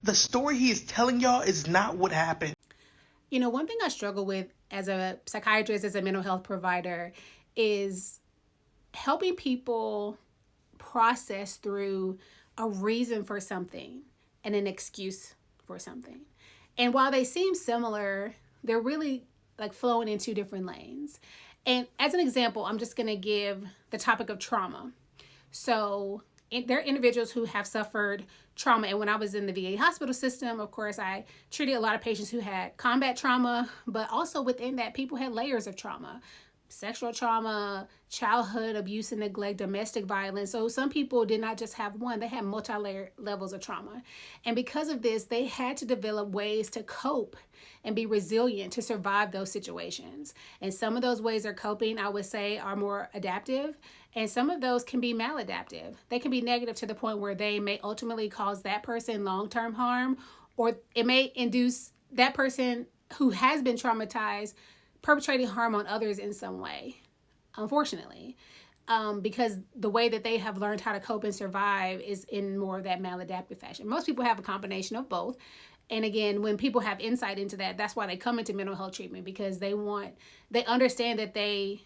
The story he is telling y'all is not what happened. You know, one thing I struggle with as a psychiatrist, as a mental health provider, is helping people process through a reason for something and an excuse for something. And while they seem similar, they're really like flowing in two different lanes. And as an example, I'm just going to give the topic of trauma. So there are individuals who have suffered trauma. And when I was in the VA hospital system, of course, I treated a lot of patients who had combat trauma, but also within that, people had layers of trauma: sexual trauma, childhood abuse and neglect, domestic violence. So some people did not just have one, they had multi-layered levels of trauma. And because of this, they had to develop ways to cope and be resilient to survive those situations. And some of those ways of coping, I would say, are more adaptive. And some of those can be maladaptive. They can be negative to the point where they may ultimately cause that person long-term harm, or it may induce that person who has been traumatized perpetrating harm on others in some way, unfortunately, because the way that they have learned how to cope and survive is in more of that maladaptive fashion. Most people have a combination of both. And again, when people have insight into that, that's why they come into mental health treatment, because they understand that they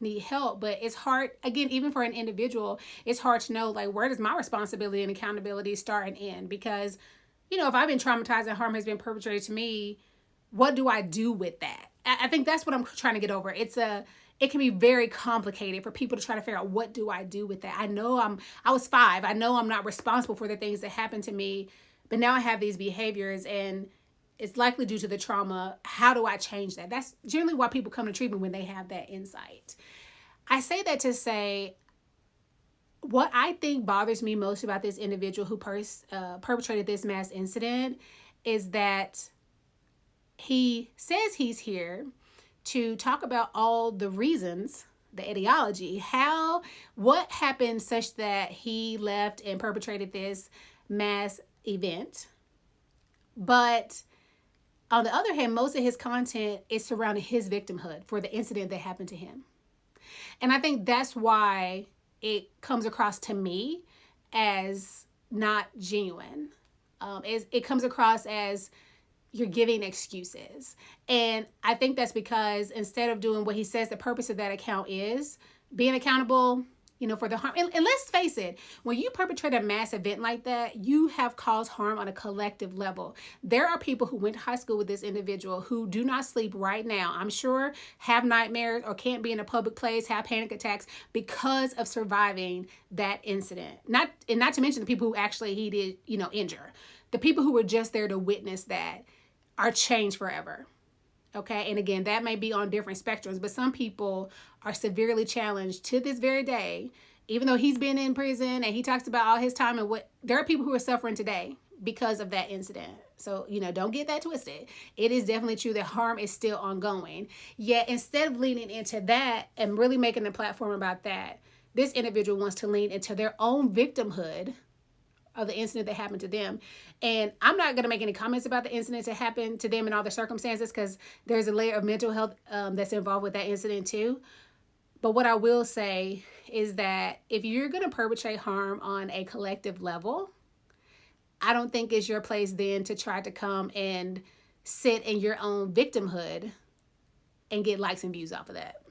need help. But it's hard, again, even for an individual, it's hard to know, like, where does my responsibility and accountability start and end? Because, you know, if I've been traumatized and harm has been perpetrated to me, what do I do with that? I think that's what I'm trying to get over. It can be very complicated for people to try to figure out, what do I do with that? I was 5. I know I'm not responsible for the things that happened to me, but now I have these behaviors and it's likely due to the trauma. How do I change that? That's generally why people come to treatment, when they have that insight. I say that to say, what I think bothers me most about this individual who perpetrated this mass incident is that he says he's here to talk about all the reasons, the etiology, what happened such that he left and perpetrated this mass event. But on the other hand, most of his content is surrounding his victimhood for the incident that happened to him. And I think that's why it comes across to me as not genuine. It comes across as you're giving excuses. And I think that's because instead of doing what he says the purpose of that account is, being accountable, you know, for the harm. And let's face it, when you perpetrate a mass event like that, you have caused harm on a collective level. There are people who went to high school with this individual who do not sleep right now, I'm sure, have nightmares or can't be in a public place, have panic attacks because of surviving that incident. Not to mention the people who actually he did, you know, injure. The people who were just there to witness that are changed forever. Okay. And again, that may be on different spectrums, but some people are severely challenged to this very day, even though he's been in prison and he talks about all his time and there are people who are suffering today because of that incident. So, you know, don't get that twisted. It is definitely true that harm is still ongoing. Yet instead of leaning into that and really making the platform about that, this individual wants to lean into their own victimhood of the incident that happened to them. And I'm not going to make any comments about the incident that happened to them and all the circumstances, because there's a layer of mental health that's involved with that incident too. But what I will say is that if you're going to perpetrate harm on a collective level, I don't think it's your place then to try to come and sit in your own victimhood and get likes and views off of that.